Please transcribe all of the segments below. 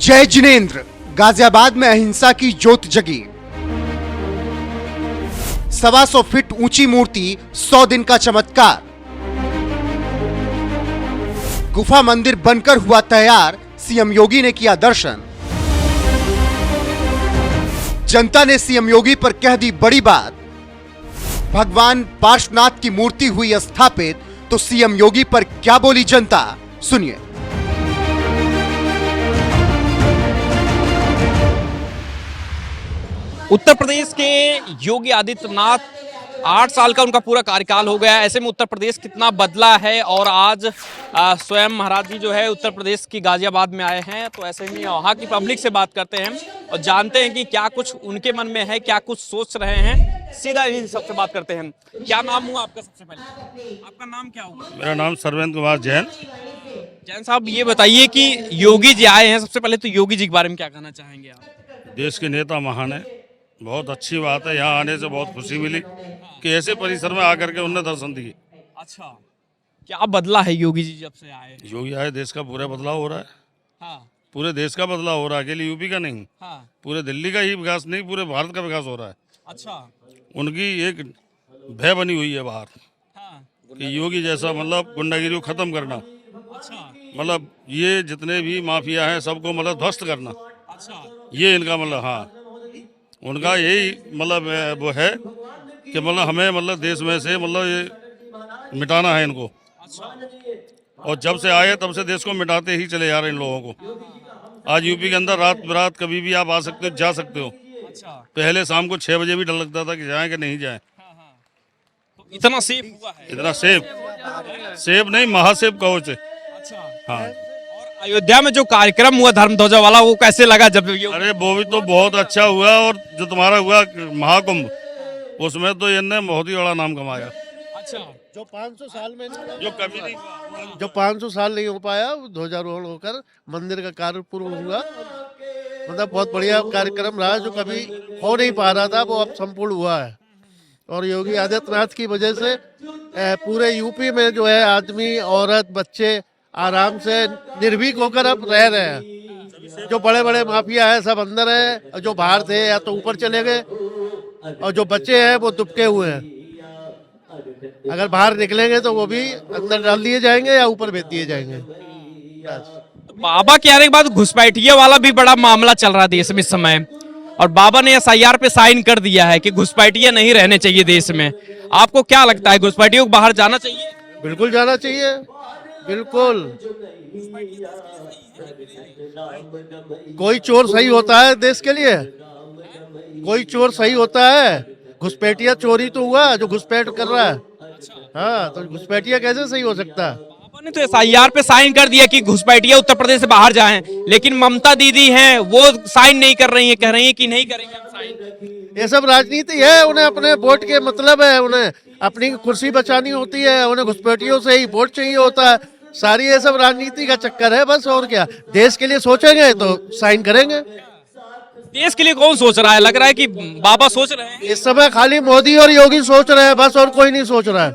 जय जिनेंद्र, गाजियाबाद में अहिंसा की ज्योत जगी। 125 फीट ऊंची मूर्ति, 100 दिन का चमत्कार। गुफा मंदिर बनकर हुआ तैयार, सीएम योगी ने किया दर्शन। जनता ने सीएम योगी पर कह दी बड़ी बात। भगवान पार्श्वनाथ की मूर्ति हुई स्थापित, तो सीएम योगी पर क्या बोली जनता, सुनिए। उत्तर प्रदेश के योगी आदित्यनाथ 8 साल का उनका पूरा कार्यकाल हो गया। ऐसे में उत्तर प्रदेश कितना बदला है और आज स्वयं महाराज जी जो है उत्तर प्रदेश की गाजियाबाद में आए हैं, तो ऐसे में वहाँ की पब्लिक से बात करते हैं और जानते हैं कि क्या कुछ उनके मन में है, क्या कुछ सोच रहे हैं। सीधा इन्हीं सबसे बात करते हैं। क्या नाम हुआ आपका? सबसे पहले आपका नाम क्या हुआ? मेरा नाम सर्वेंद्र कुमार जैन। जैन साहब, ये बताइए कि योगी जी आए हैं, सबसे पहले तो योगी जी के बारे में क्या कहना चाहेंगे आप? देश के नेता महान है, बहुत अच्छी बात है। यहाँ आने से बहुत खुशी मिली कि ऐसे परिसर में आकर के उन्हें दर्शन दिए। अच्छा, क्या बदला है योगी जी जब से आए? योगी आए, देश का पूरा बदलाव हो रहा है। हाँ पूरे देश का बदलाव हो रहा है, अकेले यूपी का नहीं। हाँ। पूरे दिल्ली का ही विकास नहीं, पूरे भारत का विकास हो रहा है। अच्छा। उनकी एक भय बनी हुई है बाहर हाँ। कि योगी जैसा मतलब गुंडागिरी को खत्म करना, अच्छा। मतलब ये जितने भी माफिया हैं सबको मतलब ध्वस्त करना, अच्छा। ये इनका मतलब। हाँ, उनका यही मतलब वो है कि मतलब हमें मतलब देश में से मतलब ये मिटाना है इनको। अच्छा। और जब से आए तब से देश को मिटाते ही चले जा रहे हैं इन लोगों को। आज यूपी के अंदर रात बिरात कभी भी आप आ सकते हो, जा सकते हो। अच्छा। पहले शाम को 6 बजे भी डर लगता था कि जाएं कि नहीं जाएं। हाँ हाँ। तो इतना सेफ हुआ है? इतना सेफ, सेफ नहीं महासेफ कहो से। अच्छा। हाँ। और अयोध्या में जो कार्यक्रम हुआ धर्म ध्वजा वाला, वो कैसे लगा जब ये? अरे वो भी तो बहुत अच्छा हुआ। और जो तुम्हारा हुआ महाकुंभ, उसमें तो इनने बहुत ही बड़ा नाम कमाया। अच्छा। जो 500 साल में जो कभी नहीं हुआ। जो 500 साल नहीं हो पाया, वो ध्वजारोहण होकर मंदिर का कार्य पूर्ण हुआ। मतलब बहुत बढ़िया कार्यक्रम रहा, जो कभी हो नहीं पा रहा था वो अब संपूर्ण हुआ है। और योगी आदित्यनाथ की वजह से पूरे यूपी में जो है आदमी, औरत, बच्चे आराम से निर्भीक होकर अब रह रहे हैं। जो बड़े बड़े माफिया है सब अंदर है, और जो बाहर थे या तो ऊपर चले गए, और जो बच्चे हैं वो दुबके हुए हैं। अगर बाहर निकलेंगे तो वो भी अंदर डाल दिए जाएंगे या ऊपर भेज दिए जाएंगे। तो बाबा के आने के बाद घुसपैठिया वाला भी बड़ा मामला चल रहा है देश में इस समय, और बाबा ने एसआईआर पे साइन कर दिया है कि घुसपैठिया नहीं रहने चाहिए देश में। आपको क्या लगता है, घुसपैठियों को बाहर जाना चाहिए? बिल्कुल जाना चाहिए, बिल्कुल। कोई चोर सही होता है देश के लिए? कोई चोर सही होता है? घुसपैठिया चोरी तो हुआ जो घुसपैठ कर रहा है। हाँ, तो घुसपैठिया कैसे सही हो सकता है? बाबा ने तो एसआईआर पे साइन कर दिया कि घुसपैठिया उत्तर प्रदेश से बाहर जाएं, लेकिन ममता दीदी हैं वो साइन नहीं कर रही हैं, कह रही हैं कि नहीं करेंगे हम साइन। ये सब राजनीति है, उन्हें अपने वोट के मतलब है, उन्हें अपनी कुर्सी बचानी होती है, उन्हें घुसपैठियों से ही वोट चाहिए होता है। सारी ये सब राजनीति का चक्कर है बस, और क्या। देश के लिए सोचेंगे तो साइन करेंगे। देश के लिए कौन सोच रहा है? लग रहा है कि बाबा सोच रहे हैं। इस समय खाली मोदी और योगी सोच रहे हैं बस, और कोई नहीं सोच रहा है।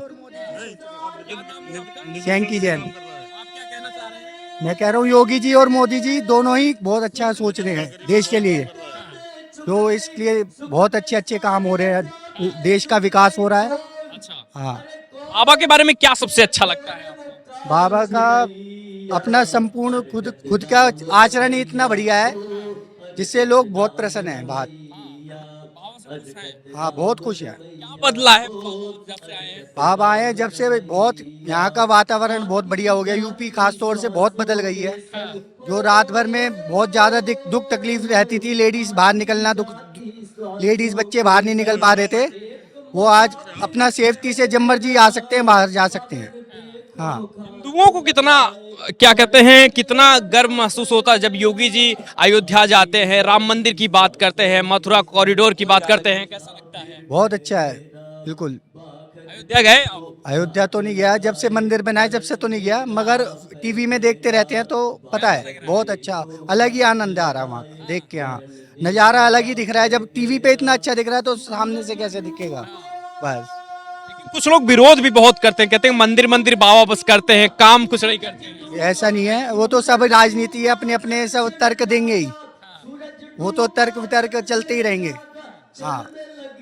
Thank you Jain. मैं कह रहा हूँ योगी जी और मोदी जी दोनों ही बहुत अच्छा सोच रहे हैं देश के लिए। तो इसलिए बहुत अच्छे अच्छे काम हो रहे हैं, देश का विकास हो रहा है। अच्छा। हाँ। बाबा के बारे में क्या सबसे अच्छा लगता है आपको? बाबा का अपना संपूर्ण खुद का आचरण ही इतना बढ़िया है जिससे लोग बहुत प्रसन्न हैं बाहर। हाँ, बहुत खुश हैं। क्या बदला है जब से आए हैं? बाबा आए हैं जब से बहुत, यहाँ का वातावरण बहुत बढ़िया हो गया। यूपी खास तौर से बहुत बदल गई है। जो रात भर में बहुत ज्यादा दुख तकलीफ रहती थी, लेडीज बाहर निकलना, लेडीज बच्चे बाहर नहीं निकल पा रहे थे, वो आज अपना सेफ्टी से जब मर्जी आ सकते हैं, बाहर जा सकते हैं। हाँ। हिंदुओं को कितना, क्या कहते हैं, कितना गर्व महसूस होता है जब योगी जी अयोध्या जाते हैं, राम मंदिर की बात करते हैं, मथुरा कॉरिडोर की बात करते हैं, कैसा लगता है? बहुत अच्छा है, बिल्कुल। अयोध्या गए? अयोध्या तो नहीं गया, जब से मंदिर बनाए जब से तो नहीं गया, मगर टीवी में देखते रहते हैं तो पता है। बहुत अच्छा, अलग ही आनंद आ रहा है वहाँ देख के। हाँ, नज़ारा अलग ही दिख रहा है। जब टीवी पे इतना अच्छा दिख रहा है तो सामने से कैसे दिखेगा? बस। कुछ लोग विरोध भी बहुत करते हैं, कहते हैं मंदिर मंदिर बाबा बस करते हैं, काम कुछ नहीं करते हैं। ऐसा नहीं है, वो तो सब राजनीति है, अपने अपने सब तर्क देंगे ही, वो तो तर्क वितर्क चलते ही रहेंगे। हाँ,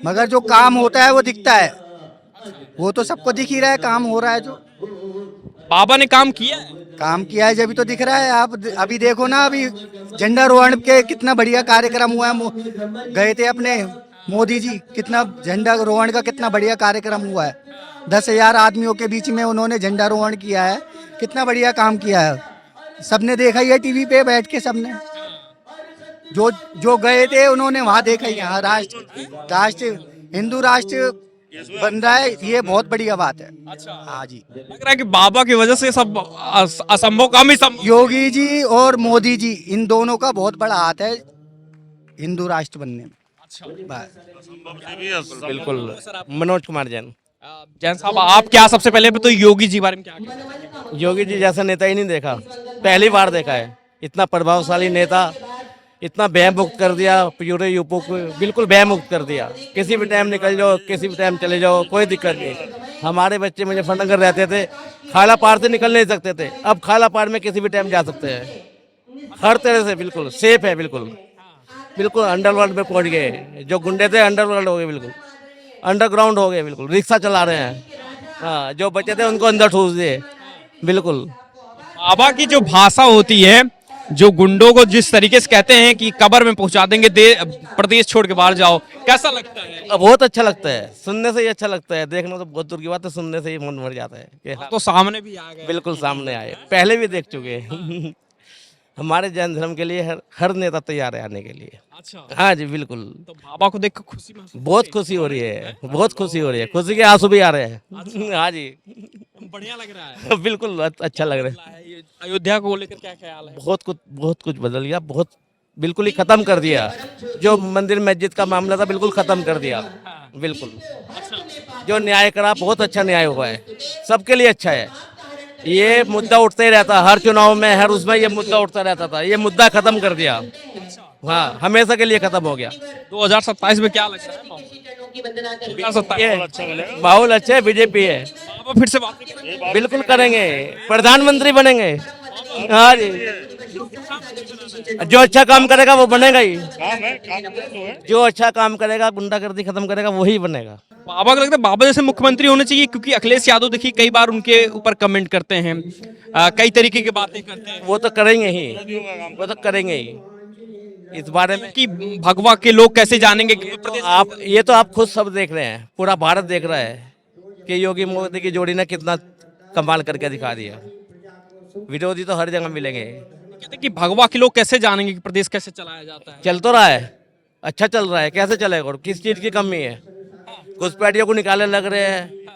मगर जो काम होता है वो दिखता है, वो तो सबको दिख ही रहा है, काम हो रहा है। जो बाबा ने काम किया है। काम किया है जब तो दिख रहा है। आप अभी देखो ना, अभी झंडारोहण के कितना बढ़िया कार्यक्रम हुआ है, गए थे अपने मोदी जी, कितना झंडारोहण का कितना बढ़िया कार्यक्रम हुआ है। 10,000 आदमियों के बीच में उन्होंने झंडारोहण किया है, कितना बढ़िया काम किया है। सबने देखा ही है टीवी पे बैठ के, सबने जो गए थे उन्होंने वहाँ देखा ही। यहाँ राष्ट्र हिंदू राष्ट्र बन रहा है, ये बहुत बढ़िया बात है। अच्छा, हाँ जी, लग रहा है कि बाबा की वजह से सब असंभव काम ही संभव। योगी जी और मोदी जी, इन दोनों का बहुत बड़ा हाथ है हिंदू राष्ट्र बनने में। बस। बिल्कुल। मनोज कुमार जैन। जैन साहब, आप क्या सबसे पहले तो योगी जी बारे में क्या कहेंगे? योगी जी जैसा नेता ही नहीं देखा, पहली बार देखा है। इतना प्रभावशाली नेता, इतना भय मुक्त कर दिया पूरे यूपी को, बिल्कुल भय मुक्त कर दिया। किसी भी टाइम निकल जाओ, किसी भी टाइम चले जाओ, कोई दिक्कत नहीं। हमारे बच्चे मुजफ्फरनगर रहते थे, खाला पार से निकल नहीं सकते थे, अब खाला पार में किसी भी टाइम जा सकते हैं। हर तरह से बिल्कुल सेफ है, बिल्कुल बिल्कुल अंडरवर्ल्ड में पहुंच गए। जो गुंडे थे अंडरवर्ल्ड हो गए, बिल्कुल अंडरग्राउंड हो गए, बिल्कुल रिक्शा चला रहे हैं। हाँ, जो बच्चे थे उनको अंदर ठूस दिए, बिल्कुल। बाबा की जो भाषा होती है, जो गुंडों को जिस तरीके से कहते हैं कि कब्र में पहुंचा देंगे, प्रदेश छोड़ के बाहर जाओ, कैसा लगता है? बहुत अच्छा लगता है, सुनने से ही अच्छा लगता है, देखना तो बहुत दूर की बात है, सुनने से ही मन भर जाता है कि हाँ, तो सामने भी आ गए। बिल्कुल सामने आए, पहले भी देख चुके हैं। हमारे जैन धर्म के लिए हर नेता तैयार है आने के लिए। अच्छा, हाँ जी, बिल्कुल। तो बाबा को देख कर खुशी महसूस बहुत खुशी हो रही है, बहुत खुशी हो रही है, खुशी के आंसू भी आ रहे हैं। हाँ जी, बढ़िया लग रहा है। बिल्कुल अच्छा लग रहा है। ये अयोध्या को लेकर क्या ख्याल है? बहुत कुछ बदल गया, बहुत बिल्कुल ही खत्म कर दिया। जो मंदिर मस्जिद का मामला था, बिल्कुल खत्म कर दिया, बिल्कुल। जो न्याय करा, बहुत अच्छा न्याय हुआ है, सबके लिए अच्छा है। ये मुद्दा उठता ही रहता, हर चुनाव में, हर उसमें ये मुद्दा उठता रहता था, ये मुद्दा खत्म कर दिया। हाँ, हमेशा के लिए खत्म हो गया। 2027 में क्या लग रहा है? 2027 माहौल अच्छा है, बीजेपी है, बाबा फिर से बात करेंगे। बिल्कुल करेंगे, प्रधानमंत्री बनेंगे। हाँ जी, जो अच्छा काम करेगा वो बनेगा ही। जो अच्छा काम करेगा, गुंडागर्दी खत्म करेगा, वही बनेगा। बाबा को लगता है बाबा जैसे मुख्यमंत्री होने चाहिए, क्योंकि अखिलेश यादव देखिए कई बार उनके ऊपर कमेंट करते हैं, कई तरीके की बातें करते हैं वो तो करेंगे ही, वो तो करेंगे ही। इस बारे में कि भगवा के लोग कैसे जानेंगे कि प्रदेश आप ये तो आप खुद सब देख रहे हैं, पूरा भारत देख रहा है कि योगी मोदी की जोड़ी ने कितना कमाल करके दिखा दिया। विरोधी तो हर जगह मिलेंगे। कहते हैं कि भगवा के लोग कैसे जानेंगे कि प्रदेश कैसे चलाया जाता है? चल तो रहा है, अच्छा चल रहा है, कैसे चलेगा और किस चीज की कमी है? घुसपैठियोयों को निकालने लग रहे हैं,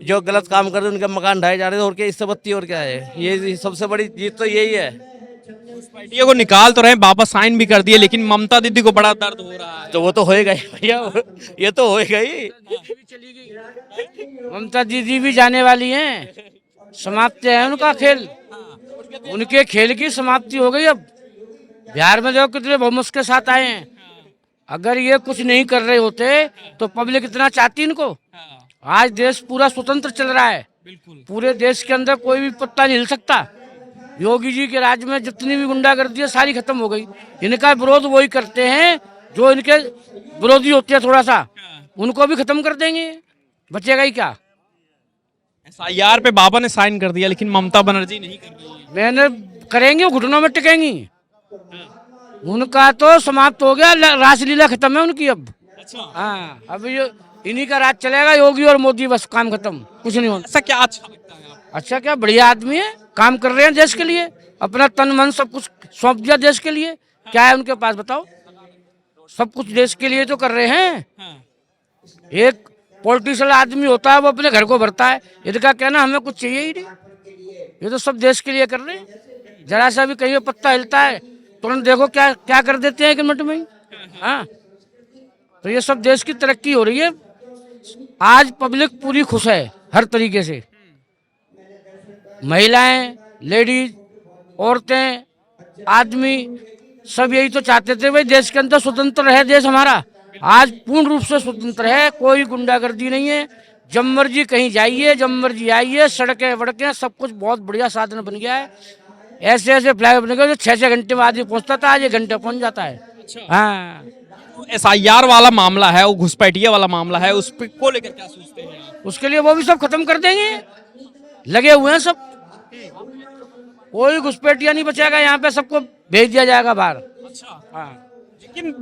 जो गलत काम कर रहे हैं उनके मकान ढाए जा रहे हैं, और क्या इससे बत्ती और क्या है? ये सबसे बड़ी जीत तो यही है। घुसपैठियों को निकाल तो रहे हैं, बाबा साइन भी कर दिए, लेकिन ममता दीदी को बड़ा दर्द हो रहा है। तो वो तो होएगा ही भैया, ये तो होएगा ही। ममता दीदी भी जाने वाली हैं, समाप्त है उनका खेल, उनके खेल की समाप्ति हो गई। अब बिहार में जो कितने बहुमत के साथ आए हैं, अगर ये कुछ नहीं कर रहे होते तो पब्लिक इतना चाहती इनको। आज देश पूरा स्वतंत्र चल रहा है, पूरे देश के अंदर कोई भी पत्ता नहीं हिल सकता। योगी जी के राज में जितनी भी गुंडागर्दी है सारी खत्म हो गई। इनका विरोध वही करते हैं जो इनके विरोधी होते हैं, थोड़ा सा उनको भी खत्म कर देंगे, बचेगा ही क्या? SIR पे बाबा ने साइन कर दिया, लेकिन ममता बनर्जी नहीं कर रही है। मैंने करेंगे, घुटनों में टिकेंगी। उनका तो समाप्त हो गया, रासलीला खत्म है उनकी अब। हाँ, अब ये इन्हीं का राज चलेगा, योगी और मोदी, बस काम खत्म, कुछ नहीं होना। ऐसा क्या अच्छा लगता है आपको? अच्छा क्या, बढ़िया आदमी है, काम कर रहे हैं देश के लिए, अपना तन मन सब कुछ सौंप दिया देश के लिए। क्या है उनके पास बताओ? सब कुछ देश के लिए तो कर रहे हैं। एक पॉलिटिशियन आदमी होता है, वो अपने घर को भरता है, इनका कहना हमें कुछ चाहिए ही नहीं। ये तो सब देश के लिए कर रहे हैं। जरा सा भी कहीं पत्ता हिलता है तुरंत देखो क्या क्या कर देते हैं 1 मिनट में ही। हाँ, तो ये सब देश की तरक्की हो रही है। आज पब्लिक पूरी खुश है हर तरीके से, महिलाएं, लेडीज, औरतें, आदमी, सब यही तो चाहते थे भाई देश के अंदर स्वतंत्र रहे देश हमारा। आज पूर्ण रूप से स्वतंत्र है, कोई गुंडागर्दी नहीं है, जब मर्जी कहीं जाइए, जब मर्जी आइए, सड़कें वड़कें सब कुछ बहुत बढ़िया साधन बन गया है। ऐसे ऐसे फ्लाईओवर बन गए जो 6-6 घंटे में आदमी पहुंचता था, आज 1 घंटे पहुंच जाता है। हाँ, SIR वाला मामला है, वो घुसपैठिया वाला मामला है, उस को लेकर क्या सोचते हैं आप? उसके लिए वो भी सब खत्म कर देंगे, लगे हुए हैं सब। कोई घुसपैठिया नहीं बचेगा यहाँ पे, सबको भेज दिया जाएगा बाहर। हाँ। लेकिन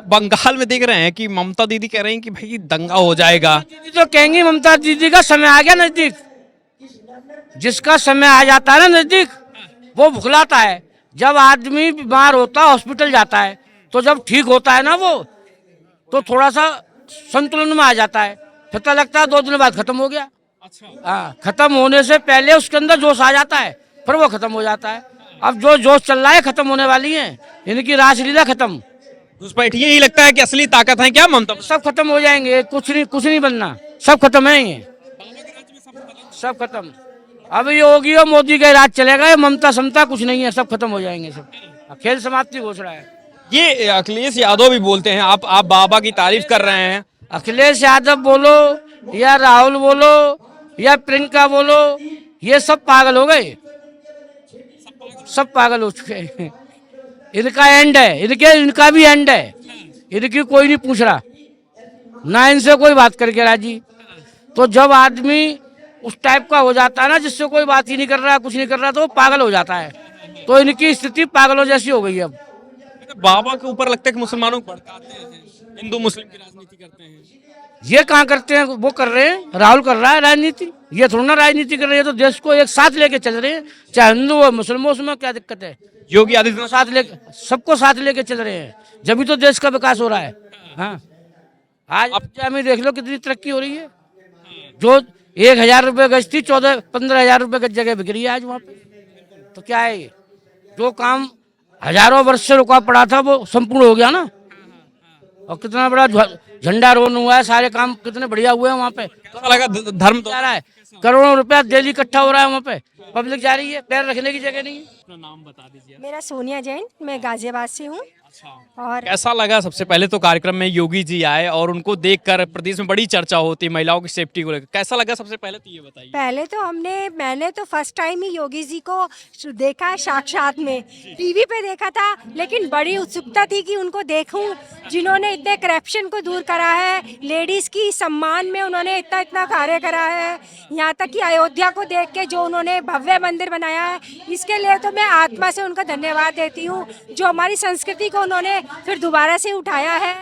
बंगाल में देख रहे हैं कि ममता दीदी कह रही हैं कि भाई दंगा हो जाएगा। दीदी तो कहेंगी ममता दीदी का समय आ गया नजदीक। जिसका समय आ जाता है ना नजदीक, वो भुखलाता है। जब आदमी बीमार होता है, हॉस्पिटल जाता है, तो जब ठीक होता है ना वो, तो थोड़ा सा संतुलन में आ जाता है, पता लगता है 2 दिन बाद खत्म हो गया। हाँ, खत्म होने से पहले उसके अंदर जोश आ जाता है, फिर वो खत्म हो जाता है। अब जो जोश चल रहा है खत्म होने वाली है, इनकी रासलीला खत्म। घुसपैठिया ही लगता है कि असली ताकत है क्या ममता? सब खत्म हो जाएंगे, कुछ नहीं बनना, सब खत्म है ये, सब खत्म। अब योगी और मोदी का राज चलेगा, ये ममता समता कुछ नहीं है, सब खत्म हो जाएंगे सब। खेल समाप्ति घोषणा है। ये अखिलेश यादव भी बोलते हैं, आप बाबा की तारीफ कर रहे हैं। अखिलेश यादव बोलो या राहुल बोलो या प्रियंका बोलो, ये सब पागल हो गए, सब पागल हो चुके हैं। इनका एंड है, इनका भी एंड है, इनकी कोई नहीं पूछ रहा, ना इनसे कोई बात करके राजी। तो जब आदमी उस टाइप का हो जाता है ना, जिससे कोई बात ही नहीं कर रहा, कुछ नहीं कर रहा, तो वो पागल हो जाता है। तो इनकी स्थिति पागलों जैसी हो गई अब। बाबा के ऊपर लगता है कि मुसलमानों को भड़काते हैं, हिंदू मुस्लिम की राजनीति करते हैं। ये कहाँ करते हैं, वो कर रहे हैं, राहुल कर रहा है राजनीति। ये थोड़ा ना राजनीति कर रही है, तो देश को एक साथ लेके चल रहे हैं, चाहे हिंदू हो मुसलमान, उसमें क्या दिक्कत है। योगी आदित्यनाथ साथ ले, सबको साथ लेके चल रहे हैं, जब भी तो देश का विकास हो रहा है। हाँ, आज आप में देख लो कितनी तरक्की हो रही है। जो 1000 रुपये गज थी, 14-15 हजार रुपये गज जगह बिक रही है आज वहाँ पे। तो क्या है ये, जो काम हजारों वर्ष से रुका पड़ा था वो संपूर्ण हो गया ना। और कितना बड़ा झंडारोहण हुआ है, सारे काम कितने बढ़िया हुए हैं वहाँ पे। कैसा लगा धर्म जा रहा है, करोड़ों रुपया डेली इकट्ठा हो रहा है वहाँ पे, पब्लिक जा रही है, पैर रखने की जगह नहीं है। अपना नाम बता दीजिए। मेरा सोनिया जैन, मैं गाजियाबाद से हूँ। और कैसा लगा? सबसे पहले तो कार्यक्रम में योगी जी आए और उनको देखकर प्रदेश में बड़ी चर्चा होती है महिलाओं की सेफ्टी को लेकर, कैसा लगा? सबसे पहले तो ये बताइए। पहले तो मैंने तो फर्स्ट टाइम ही योगी जी को देखा है साक्षात में, टीवी पे देखा था, लेकिन बड़ी उत्सुकता थी कि उनको देखूं, जिन्होंने इतने करप्शन को दूर करा है, लेडीज की सम्मान में उन्होंने इतना कार्य करा है, यहाँ तक कि अयोध्या को देख के जो उन्होंने भव्य मंदिर बनाया है, इसके लिए तो मैं आत्मा से उनका धन्यवाद देती हूँ। जो हमारी संस्कृति को उन्होंने फिर दोबारा से उठाया है,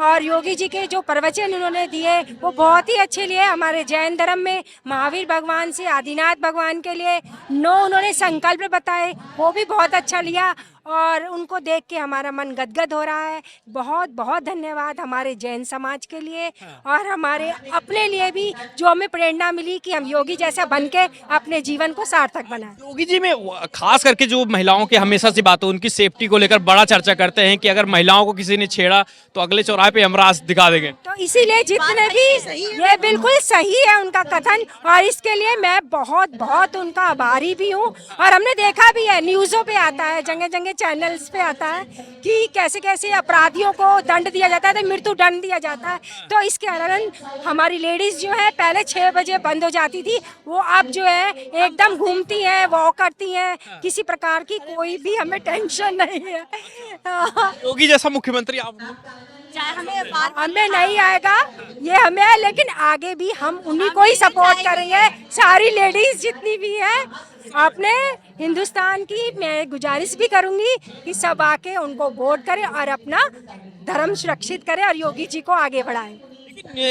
और योगी जी के जो प्रवचन उन्होंने दिए वो बहुत ही अच्छे लिए। हमारे जैन धर्म में महावीर भगवान से आदिनाथ भगवान के लिए 9 उन्होंने संकल्प बताए, वो भी बहुत अच्छा लिया, और उनको देख के हमारा मन गदगद हो रहा है। बहुत बहुत धन्यवाद हमारे जैन समाज के लिए, और हमारे अपने लिए भी, जो हमें प्रेरणा मिली कि हम योगी जैसा बन के अपने जीवन को सार्थक बनाएं। योगी जी में खास करके जो महिलाओं की हमेशा से बात हो, उनकी सेफ्टी को लेकर बड़ा चर्चा करते हैं कि अगर महिलाओं को किसी ने छेड़ा तो अगले चौराहे पे यमराज दिखा देंगे। तो इसीलिए जितने भी, ये बिल्कुल सही है उनका कथन, और इसके लिए मैं बहुत बहुत उनका आभारी भी हूँ। और हमने देखा भी है, न्यूज़ों पे आता है, जगह जगह चैनल्स पे आता है कि कैसे कैसे अपराधियों को दंड दिया जाता है, तो मृत्यु दंड दिया जाता है। तो इसके कारण हमारी लेडीज जो है पहले 6 बजे बंद हो जाती थी, वो अब जो है एकदम घूमती हैं, वॉक करती हैं, किसी प्रकार की कोई भी हमें टेंशन नहीं है। योगी जैसा मुख्यमंत्री आप हमें नहीं आएगा, ये हमें है, लेकिन आगे भी हम उन्हीं को ही सपोर्ट करेंगे। सारी लेडीज जितनी भी हैं, अपने हिंदुस्तान की मैं गुजारिश भी करूंगी कि सब आके उनको वोट करें और अपना धर्म सुरक्षित करें और योगी जी को आगे बढ़ाएं।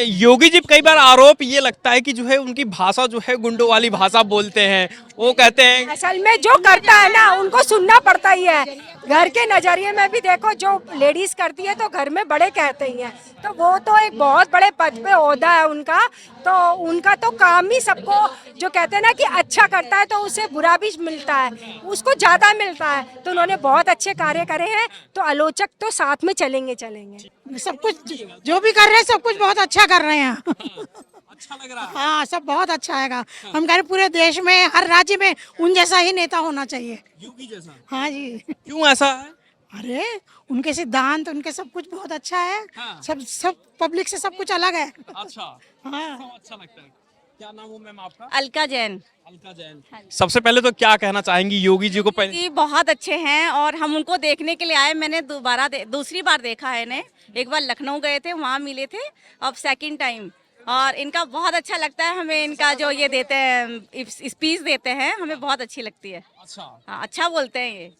योगी जी कई बार आरोप ये लगता है कि जो है उनकी भाषा जो है गुंडों वाली भाषा बोलते हैं, वो कहते हैं असल में जो करता है ना उनको सुनना पड़ता ही है। घर के नजरिए में भी देखो, जो लेडीज करती है तो घर में बड़े कहते ही हैं, तो वो तो एक बहुत बड़े पद पे ओहदा है उनका, तो उनका तो काम ही सबको, जो कहते हैं ना कि अच्छा करता है तो उसे बुरा भी मिलता है, उसको ज्यादा मिलता है। तो उन्होंने बहुत अच्छे कार्य करे हैं, तो आलोचक तो साथ में चलेंगे। सब कुछ जो भी कर रहे हैं सब कुछ बहुत अच्छा कर रहे हैं। अच्छा लग रहा है। हाँ, सब बहुत अच्छा आएगा। हम कह रहे पूरे देश में हर राज्य में उन जैसा ही नेता होना चाहिए, योगी जैसा। हाँ जी। क्यों ऐसा है? अरे उनके सिद्धांत, उनके सब कुछ बहुत अच्छा है। हाँ। सब पब्लिक से सब कुछ अलग है। अच्छा, हाँ। सब अच्छा लगता है। क्या नाम हो मैम आपका? अलका जैन अलका जैन। सबसे पहले तो क्या कहना चाहेंगी योगी जी को? पहले जी बहुत अच्छे हैं और हम उनको देखने के लिए आए। मैंने दूसरी बार देखा है इन्हें। एक बार लखनऊ गए थे, वहाँ मिले थे, अब सेकंड टाइम। और इनका बहुत अच्छा लगता है हमें। इनका जो ये देते हैं, स्पीच देते हैं, हमें बहुत अच्छी लगती है। अच्छा, हाँ, अच्छा बोलते हैं ये।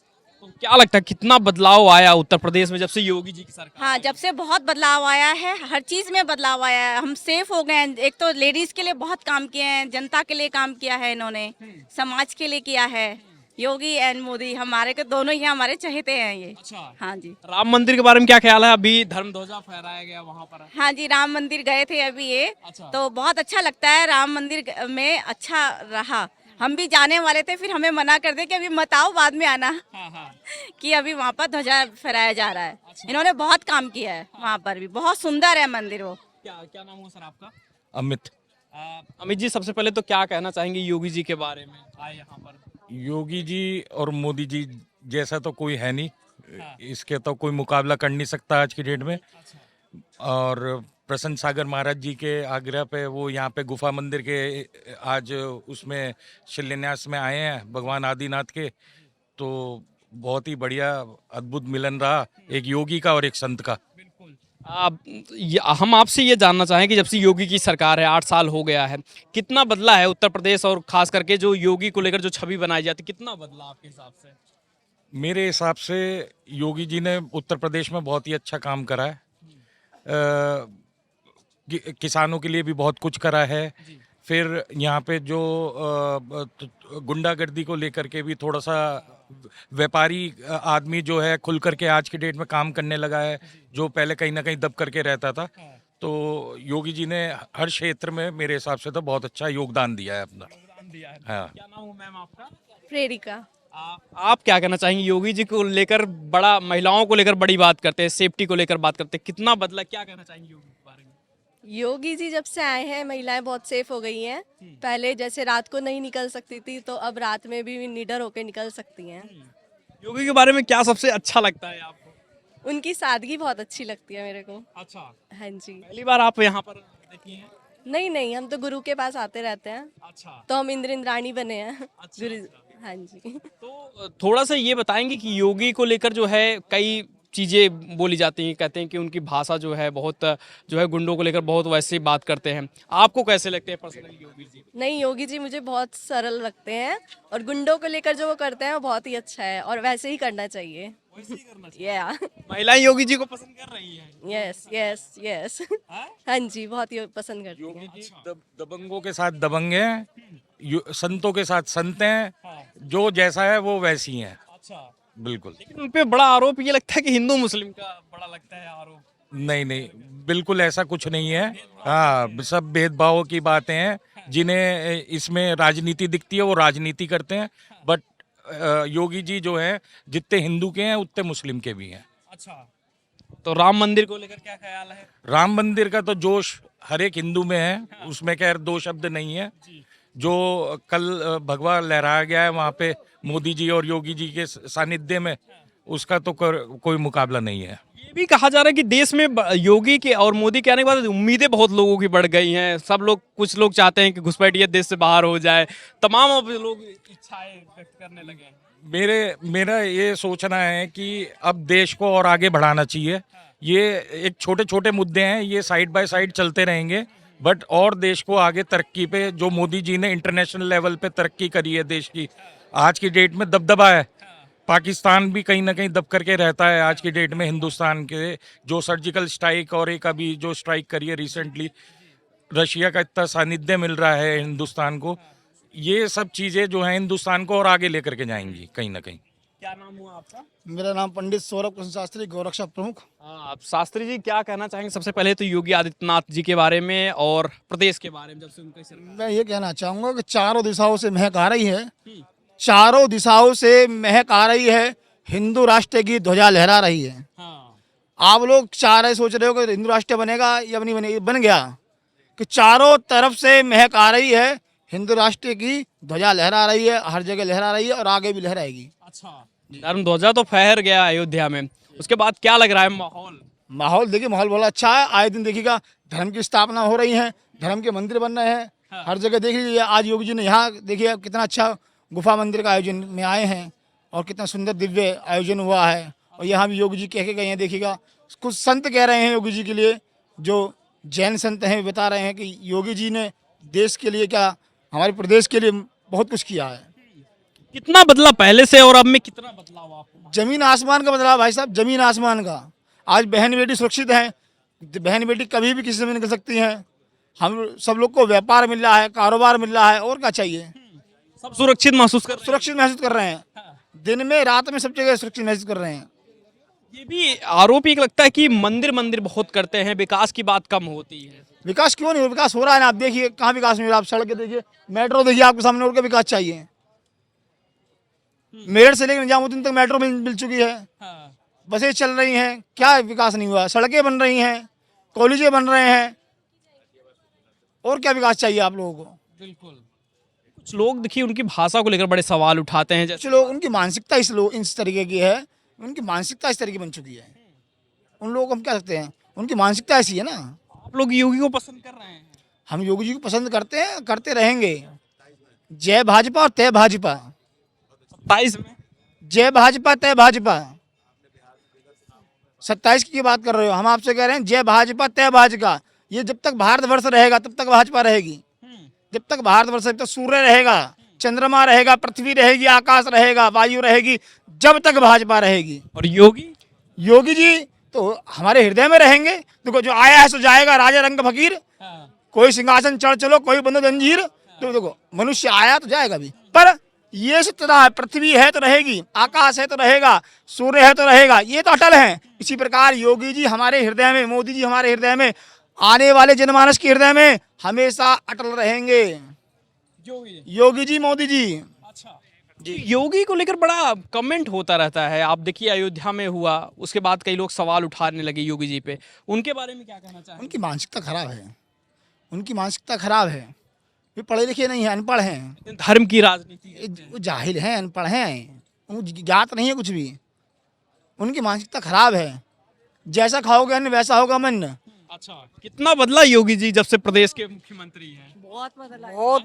तो क्या लगता है कितना बदलाव आया उत्तर प्रदेश में जब से योगी जी की सरकार? हाँ, जब से बहुत बदलाव आया है, हर चीज में बदलाव आया है। हम सेफ हो गए हैं। एक तो लेडीज के लिए बहुत काम किए हैं, जनता के लिए काम किया है इन्होंने, समाज के लिए किया है। योगी एंड मोदी हमारे के दोनों ही हमारे चहेते हैं ये। अच्छा, हाँ जी। राम मंदिर के बारे में क्या ख्याल है? अभी धर्म ध्वजा फहराया गया वहाँ पर। हाँ जी, राम मंदिर गए थे अभी ये। अच्छा। तो बहुत अच्छा लगता है। राम मंदिर में अच्छा रहा। हम भी जाने वाले थे, फिर हमें मना कर दे कि अभी मत आओ, बाद में आना। हाँ हाँ। कि अभी वहाँ पर ध्वजा फहराया जा रहा है। अच्छा। इन्होंने बहुत काम किया है वहाँ पर भी। बहुत सुंदर है मंदिर वो। क्या क्या नाम हुआ सर आपका? अमित। अमित जी, सबसे पहले तो क्या कहना चाहेंगे योगी जी के बारे में आए यहाँ पर? योगी जी और मोदी जी जैसा तो कोई है नहीं। हाँ। इसके तो कोई मुकाबला कर नहीं सकता आज की डेट में। अच्छा। और प्रसन्न सागर महाराज जी के आग्रह पे वो यहाँ पे गुफा मंदिर के आज उसमें शिलान्यास में आए हैं भगवान आदिनाथ के। तो बहुत ही बढ़िया अद्भुत मिलन रहा एक योगी का और एक संत का। हम आपसे ये जानना चाहें कि जब से योगी की सरकार है, 8 साल हो गया है, कितना बदला है उत्तर प्रदेश और खास करके जो योगी को लेकर जो छवि बनाई जाती है, कितना बदला आपके हिसाब से? मेरे हिसाब से योगी जी ने उत्तर प्रदेश में बहुत ही अच्छा काम करा है। किसानों के लिए भी बहुत कुछ करा है। फिर यहाँ पे जो गुंडागर्दी को लेकर के भी थोड़ा सा व्यापारी आदमी जो है खुल करके आज की डेट में काम करने लगा है, जो पहले कहीं ना कहीं दब करके रहता था। तो योगी जी ने हर क्षेत्र में मेरे हिसाब से तो बहुत अच्छा योगदान दिया है अपना। हाँ। क्या नाम है मैम आपका? प्रेरिका। आप क्या कहना चाहेंगे? योगी जी को लेकर बड़ा, महिलाओं को लेकर बड़ी बात करते हैं, सेफ्टी को लेकर बात करते हैं, कितना बदला, क्या कहना चाहेंगे योगी के बारे में? योगी जी जब से आए हैं, महिलाएं बहुत सेफ हो गई हैं। पहले जैसे रात को नहीं निकल सकती थी, तो अब रात में भी निडर होकर निकल सकती हैं। योगी के बारे में क्या सबसे अच्छा लगता है आपको? उनकी सादगी बहुत अच्छी लगती है मेरे को। अच्छा, हाँ जी। पहली बार आप यहाँ पर देखी हैं? नहीं, हम तो गुरु के पास आते रहते हैं। अच्छा, तो हम इंद्राणी बने हैं। अच्छा, गुरु। अच्छा। हाँ जी। तो थोड़ा सा ये बताएंगे कि योगी को लेकर जो है कई चीज़ें बोली जाती हैं, कहते हैं कि उनकी भाषा जो है बहुत, जो है गुंडों को लेकर बहुत वैसे बात करते हैं। आपको कैसे लगते हैं पर्सनली योगी जी? नहीं, योगी जी मुझे बहुत सरल लगते हैं और गुंडों को लेकर जो वो करते हैं वो बहुत ही अच्छा है और वैसे ही करना चाहिए। वैसे ही करना चाहिए। या महिलाएं योगी जी को पसंद कर रही हैं? यस। हाँ जी, बहुत ही पसंद करती हैं। योगी जी दबंगों के साथ दबंग हैं, संतों के साथ संत हैं। जो जैसा है वो वैसी हैं। अच्छा, बिल्कुल। लेकिन उन पे बड़ा आरोप ये लगता है कि हिंदू मुस्लिम का बड़ा लगता है आरोप। नहीं, बिल्कुल ऐसा कुछ नहीं है। हाँ, सब भेदभाव की बातें हैं। जिन्हें इसमें राजनीति दिखती है वो राजनीति करते हैं। बट योगी जी जो है जितने हिंदू के हैं उतने मुस्लिम के भी हैं। अच्छा, तो राम मंदिर को लेकर क्या ख्याल है? राम मंदिर का तो जोश हर एक हिंदू में है, उसमें खैर दो शब्द नहीं है। जो कल भगवा लहराया गया है वहाँ पे मोदी जी और योगी जी के सानिध्य में, उसका तो कोई मुकाबला नहीं है। ये भी कहा जा रहा है कि देश में योगी के और मोदी के आने के बाद उम्मीदें बहुत लोगों की बढ़ गई हैं। सब लोग, कुछ लोग चाहते हैं कि घुसपैठियत देश से बाहर हो जाए, तमाम अब लोग इच्छाएं व्यक्त करने लगे हैं। मेरा ये सोचना है कि अब देश को और आगे बढ़ाना चाहिए। ये एक छोटे छोटे मुद्दे हैं, ये साइड बाय साइड चलते रहेंगे, बट और देश को आगे तरक्की पे, जो मोदी जी ने इंटरनेशनल लेवल पे तरक्की करी है देश की, आज की डेट में दबदबा है। पाकिस्तान भी कहीं ना कहीं दब करके रहता है आज की डेट में हिंदुस्तान के। जो सर्जिकल स्ट्राइक और एक अभी जो स्ट्राइक करी है रिसेंटली, रशिया का इतना सानिध्य मिल रहा है हिंदुस्तान को। ये सब चीज़ें जो हैं हिंदुस्तान को और आगे लेकर के जाएंगी कहीं ना कहीं। क्या नाम हुआ आपका? मेरा नाम पंडित सौरभ कृष्ण शास्त्री, गौरक्षा प्रमुख। आप शास्त्री जी क्या कहना चाहेंगे सबसे पहले तो योगी आदित्यनाथ जी के बारे में और प्रदेश के बारे में जब से उनकी सरकार? मैं ये कहना चाहूँगा कि चारों दिशाओं से महक आ रही है, चारों दिशाओं से महक आ रही है, हिंदू राष्ट्र की ध्वजा लहरा रही है। हाँ। आप लोग चाह रहे, सोच रहे हो कि हिंदू राष्ट्र बनेगा या नहीं बनेगा, बन गया कि चारों तरफ से महक आ रही है, हिंदू राष्ट्र की ध्वजा लहरा रही है, हर जगह लहरा रही है और आगे भी लहराएगी। अच्छा, धर्म ध्वजा तो फहर गया अयोध्या में, उसके बाद क्या लग रहा है माहौल? माहौल देखिए, माहौल बहुत अच्छा है। आए दिन देखिएगा धर्म की स्थापना हो रही है, धर्म के मंदिर बन रहे हैं। हर जगह देख लीजिए, आज योगी जी ने यहाँ देखिए कितना अच्छा गुफा मंदिर का आयोजन में आए हैं और कितना सुंदर दिव्य आयोजन हुआ है। और यहाँ भी योगी जी कह के गए हैं, देखिएगा कुछ संत कह रहे हैं योगी जी के लिए, जो जैन संत हैं बता रहे हैं कि योगी जी ने देश के लिए क्या, हमारे प्रदेश के लिए बहुत कुछ किया है। कितना बदला पहले से और अब में, कितना बदलाव आपको? जमीन आसमान का बदलाव भाई साहब, जमीन आसमान का। आज बहन बेटी सुरक्षित हैं, बहन बेटी कभी भी किसी से भी निकल सकती हैं। हम सब लोग को व्यापार मिल रहा है, कारोबार मिल रहा है, और क्या चाहिए। सब सुरक्षित महसूस कर रहे हैं, दिन में रात में सब जगह सुरक्षित महसूस कर रहे हैं। ये भी आरोप एक लगता है कि मंदिर बहुत करते हैं, विकास की बात कम होती है। विकास क्यों नहीं हो, विकास हो रहा है ना। आप देखिए कहाँ विकास नहीं हो रहा। आप सड़कें देखिए, मेट्रो देखिए आपके सामने, और क्या विकास चाहिए। मेरठ से लेकर निजामुद्दीन तक मेट्रो मिल चुकी है, बसें चल रही हैं, क्या विकास नहीं हुआ। सड़कें बन रही हैं, कॉलेजें बन रहे हैं, और क्या विकास चाहिए आप लोगों को। बिल्कुल। कुछ लोग देखिए उनकी भाषा को लेकर बड़े सवाल उठाते हैं, कुछ लोग, उनकी मानसिकता इस तरीके की है, उनकी मानसिकता इस तरीके बन चुकी है। उन लोगों को हम क्या सकते हैं, उनकी मानसिकता ऐसी है ना। आप लोग योगी को पसंद कर रहे हैं? हम योगी जी को पसंद करते हैं, करते रहेंगे। जय भाजपा और तय भाजपा। 27 में जय भाजपा तय भाजपा। 27 की बात कर रहे हो, हम आपसे कह रहे हैं जय भाजपा तय भाजपा। ये जब तक भारतवर्ष रहेगा तब तक भाजपा रहेगी। जब तक भारतवर्ष, जब तक सूर्य रहेगा, चंद्रमा रहेगा, पृथ्वी रहेगी, आकाश रहेगा, वायु रहेगी, जब तक भाजपा रहेगी। और योगी जी तो हमारे हृदय में रहेंगे। देखो, जो आया है सो जाएगा, राजा रंग फकीर। कोई सिंहासन चढ़ चलो, कोई बंदो जंजीर। तो देखो, मनुष्य आया तो जाएगा भी, पर ये सत्ता है, पृथ्वी है तो रहेगी, आकाश है तो रहेगा, सूर्य है तो रहेगा, ये तो अटल है। इसी प्रकार योगी जी हमारे हृदय में, मोदी जी हमारे हृदय में, आने वाले जनमानस के हृदय में हमेशा अटल रहेंगे। योगी जी, मोदी जी। अच्छा, योगी को लेकर बड़ा कमेंट होता रहता है। आप देखिए अयोध्या में हुआ, उसके बाद कई लोग सवाल उठाने लगे योगी जी पे, उनके बारे में क्या कहना चाहेंगे? उनकी मानसिकता खराब है, उनकी मानसिकता खराब है। वे पढ़े लिखे नहीं हैं, अनपढ़ हैं। धर्म की राजनीति, वो जाहिल हैं, अनपढ़ हैं, उनको ज्ञात नहीं है कुछ भी। उनकी मानसिकता खराब है। जैसा खाओगे अन्न वैसा होगा मन। अच्छा, कितना बदला योगी जी जब से प्रदेश के मुख्यमंत्री हैं? बहुत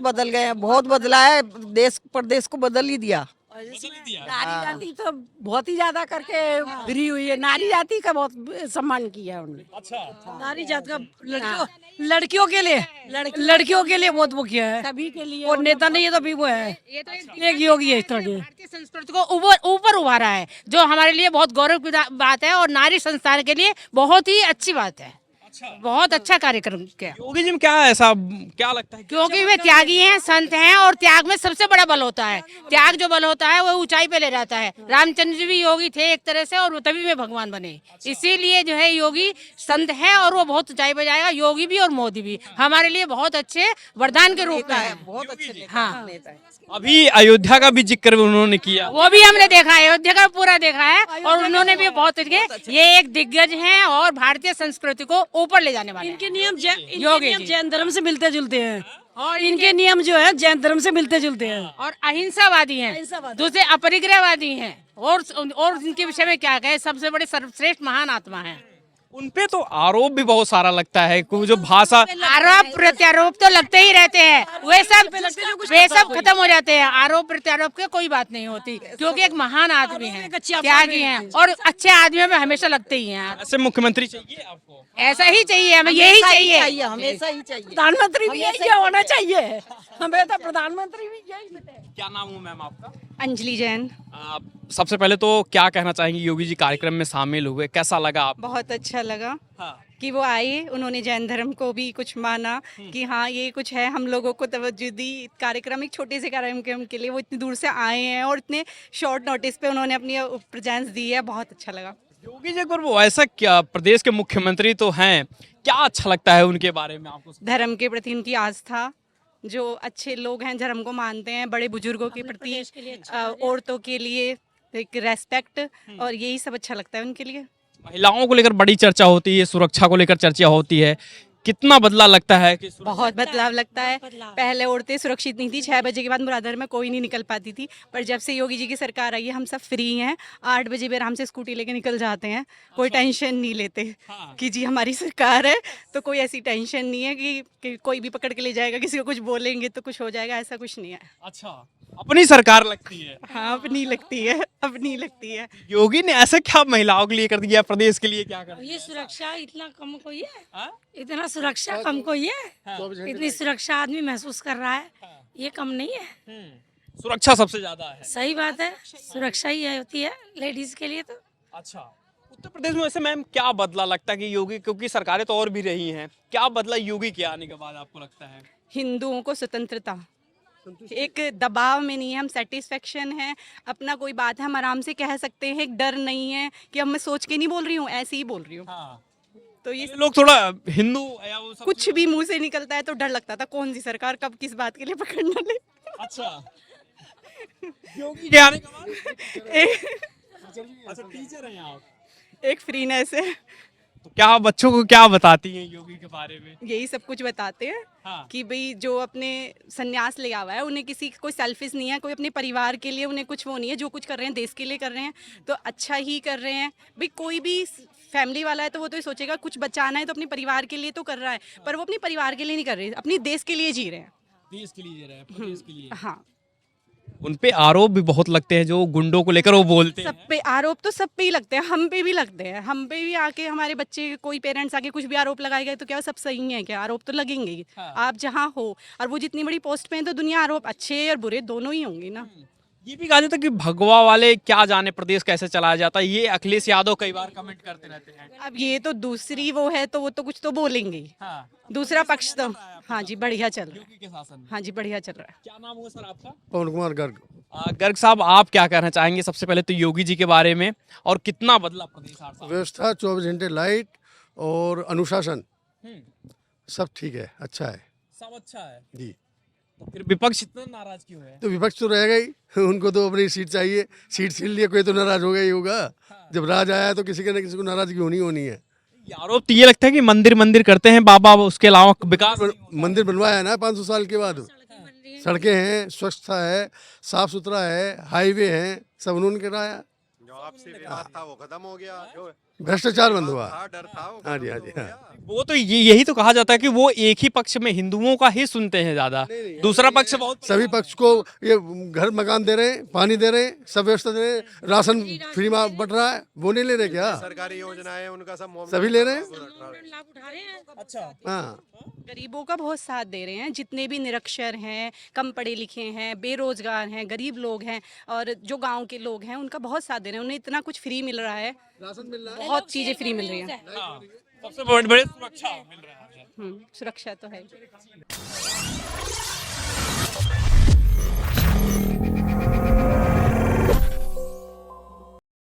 बदल गए हैं, बहुत बदला है। देश प्रदेश को बदल ही दिया। नारी जाति तो बहुत ही ज्यादा करके गिरी हुई है। नारी जाति का बहुत सम्मान किया है उन्होंने। अच्छा, नारी जाति का लड़कियों के लिए बहुत वो किया है, सभी के लिए। और नेता नहीं है तो भी वो है, एक योगी है इस तरह के। भारतीय संस्कृति को ऊपर उभारा है, जो हमारे लिए बहुत गौरव की बात है और नारी संस्थान के लिए बहुत ही अच्छी बात है। बहुत अच्छा कार्यक्रम किया योगी जी में। क्या ऐसा क्या लगता है? क्योंकि वे त्यागी हैं, संत हैं, और त्याग में सबसे बड़ा बल होता है। त्याग जो बल होता है वो ऊंचाई पे ले जाता है। रामचंद्र जी भी योगी थे एक तरह से, और वो तभी वे भगवान बने। इसीलिए जो है योगी संत है और वो बहुत ऊंचाई पे जाएगा। योगी भी और मोदी भी हमारे लिए बहुत अच्छे वरदान के रूप में है। बहुत अच्छे हाँ, अभी अयोध्या का भी जिक्र उन्होंने किया, वो भी हमने देखा है, अयोध्या का पूरा देखा है, और उन्होंने भी बहुत ये एक दिग्गज हैं और भारतीय संस्कृति को ऊपर ले जाने वाले। इनके नियम जैन धर्म से मिलते जुलते हैं, और इनके नियम जो है जैन धर्म से मिलते जुलते हैं, और अहिंसावादी हैं, दूसरे अपरिग्रहवादी हैं, और इनके विषय में क्या कहे, सबसे बड़े सर्वश्रेष्ठ महान आत्मा हैं। उनपे तो आरोप भी बहुत सारा लगता है, जो भाषा, आरोप प्रत्यारोप तो लगते ही रहते हैं। वे सब खत्म हो जाते हैं। आरोप प्रत्यारोप के कोई बात नहीं होती, क्योंकि एक महान आदमी है, त्यागी हैं, और अच्छे आदमियों में हमेशा लगते ही हैं। ऐसे मुख्यमंत्री चाहिए आपको? ऐसा ही चाहिए हमें, यही चाहिए, हमेशा ही चाहिए। प्रधानमंत्री भी यही होना चाहिए हमें, तो प्रधानमंत्री भी यही मिले। क्या नाम है मैम आपका? अंजलि जैन। सबसे पहले तो क्या कहना चाहेंगे, योगी जी कार्यक्रम में शामिल हुए, कैसा लगा आपको? बहुत अच्छा लगा हाँ। कि वो आए, उन्होंने जैन धर्म को भी कुछ माना कि हाँ ये कुछ है, हम लोगों को तवज्जो दी। कार्यक्रम एक छोटे से कार्यक्रम के लिए वो इतनी दूर से आए हैं और इतने शॉर्ट नोटिस पे उन्होंने अपनी प्रेजेंस दी है, बहुत अच्छा लगा। योगी जी अगर वो ऐसा, क्या प्रदेश के मुख्यमंत्री तो हैं, क्या अच्छा लगता है उनके बारे में आपको? धर्म के प्रति उनकी आस्था, जो अच्छे लोग हैं, धर्म को मानते हैं, बड़े बुजुर्गों के प्रति, औरतों के लिए एक रेस्पेक्ट, और यही सब अच्छा लगता है उनके लिए। महिलाओं को लेकर बड़ी चर्चा होती है, सुरक्षा को लेकर चर्चा होती है, कितना बदला लगता है कि बहुत बदलाव लगता है। पहले औरतें सुरक्षित नहीं थी, 6 बजे के बाद मुरादाबाद में कोई नहीं निकल पाती थी, पर जब से योगी जी की सरकार आई है हम सब फ्री हैं। 8 बजे भी आराम से स्कूटी लेके निकल जाते हैं, कोई टेंशन नहीं लेते कि जी हमारी सरकार है, तो कोई ऐसी टेंशन नहीं है कि कोई भी पकड़ के ले जाएगा, किसी को कुछ बोलेंगे तो कुछ हो जाएगा, ऐसा कुछ नहीं है। अच्छा, अपनी सरकार लगती है। हाँ, अपनी लगती है, अपनी लगती है। योगी ने ऐसा क्या महिलाओं के लिए कर दिया, प्रदेश के लिए क्या कर दिया? ये सुरक्षा इतना कम को ही है, हाँ? इतना सुरक्षा कम को ही है, इतनी सुरक्षा आदमी महसूस कर रहा है, ये कम नहीं है। सुरक्षा सबसे ज्यादा है। सही बात है, सुरक्षा ही होती है लेडीज के लिए तो। अच्छा, उत्तर प्रदेश में वैसे मैम क्या बदला लगता है कि योगी, क्योंकि सरकारें तो और भी रही हैं, क्या बदला योगी के आने के बाद आपको लगता है? हिंदुओं को स्वतंत्रता, एक दबाव में नहीं है, हम सेटिस्फेक्शन है, अपना कोई बात है हम आराम से कह सकते हैं, एक डर नहीं है कि अब मैं सोच के नहीं बोल रही हूँ, ऐसे ही बोल रही हूँ। तो ये लोग थोड़ा हिंदू या वो सब कुछ भी मुंह से निकलता है तो डर लगता था, कौन सी सरकार कब किस बात के लिए पकड़ न ले। अच्छा, योगी के आने के बाद अच्छा टीचर हैं आप, एक फ्रीनेस है। तो क्या आप बच्चों को क्या बताती हैं योगी के बारे में? यही सब कुछ बताते हैं कि भाई जो अपने संन्यास ले आवा है, उन्हें किसी कोई सेल्फिश नहीं है, कोई अपने परिवार के लिए उन्हें कुछ वो नहीं है, जो कुछ कर रहे हैं देश के लिए कर रहे हैं तो अच्छा ही कर रहे हैं। भाई कोई भी फैमिली वाला है तो वो तो सोचेगा कुछ बचाना है तो अपने परिवार के लिए तो कर रहा है, पर वो अपने परिवार के लिए नहीं कर रहे, अपने देश के लिए जी रहे हैं। देश के लिए जी रहे हैं, प्रदेश के लिए। हाँ, उन पे आरोप भी बहुत लगते हैं, जो गुंडों को लेकर वो बोलते हैं। सब पे आरोप तो सब पे ही लगते हैं, हम पे भी लगते हैं, हम पे भी आके हमारे बच्चे कोई पेरेंट्स आके कुछ भी आरोप लगाए गए तो क्या सब सही है क्या? आरोप तो लगेंगे ही। आप जहाँ हो और वो जितनी बड़ी पोस्ट पे हैं तो दुनिया आरोप अच्छे और बुरे दोनों ही होंगे ना। ये भी कहा जाता है कि भगवा वाले क्या जाने प्रदेश कैसे चलाया जाता है, ये अखिलेश यादव कई बार कमेंट करते रहते हैं। अब ये तो दूसरी वो है तो वो तो कुछ तो बोलेंगे ही। दूसरा पक्ष तो हाँ जी बढ़िया चल रहा है, के शासन में। हाँ जी बढ़िया चल रहा है। क्या नाम हुआ सर आपका? पवन कुमार गर्ग। गर्ग साहब, आप क्या कहना चाहेंगे सबसे पहले तो योगी जी के बारे में, और कितना बदला प्रदेश 8 साल? व्यवस्था 24 घंटे लाइट और अनुशासन सब ठीक है, अच्छा है, सब अच्छा है जी। तो फिर विपक्ष इतना नाराज क्यों है? तो विपक्ष तो रहेगा ही, उनको तो अपनी सीट चाहिए, सीट छीन लिए कोई तो नाराज होगा ही होगा। जब राज आया तो किसी के न किसी को नाराजगी होनी है। ये आरोप तो ये लगता है कि मंदिर करते हैं बाबा, उसके अलावा विकास मंदिर बनवाया ना 500 साल के बाद, सड़कें हैं, स्वच्छता है, साफ सुथरा है, हाईवे हैं, सब उन्होंने कराया। जो आपसे विवाद था वो खत्म हो गया, जो भ्रष्टाचार बंद हुआ। डर था वो हाँ जी, हाँ जी, हाँ। वो तो यही तो कहा जाता है कि वो एक ही पक्ष में हिंदुओं का ही सुनते हैं ज्यादा, दूसरा पक्ष बहुत सभी पक्ष को ये घर मकान दे रहे हैं, पानी दे रहे हैं, सब व्यवस्था दे रहे हैं, राशन फ्री में बट रहा है, वो नहीं ले रहे क्या? सरकारी योजनाएं उनका सब सभी ले रहे हैं। लाभ उठा रहे हैं। अच्छा। हाँ, गरीबों का बहुत साथ दे रहे हैं, जितने भी निरक्षर हैं, कम पढ़े लिखे हैं, बेरोजगार हैं, गरीब लोग हैं और जो गांव के लोग हैं उनका बहुत साथ दे रहे हैं। उन्हें इतना कुछ फ्री मिल रहा है, राशन मिल रहा है, बहुत चीजें फ्री मिल रही हैं। सबसे बड़े सुरक्षा मिल रहा है। सुरक्षा तो है।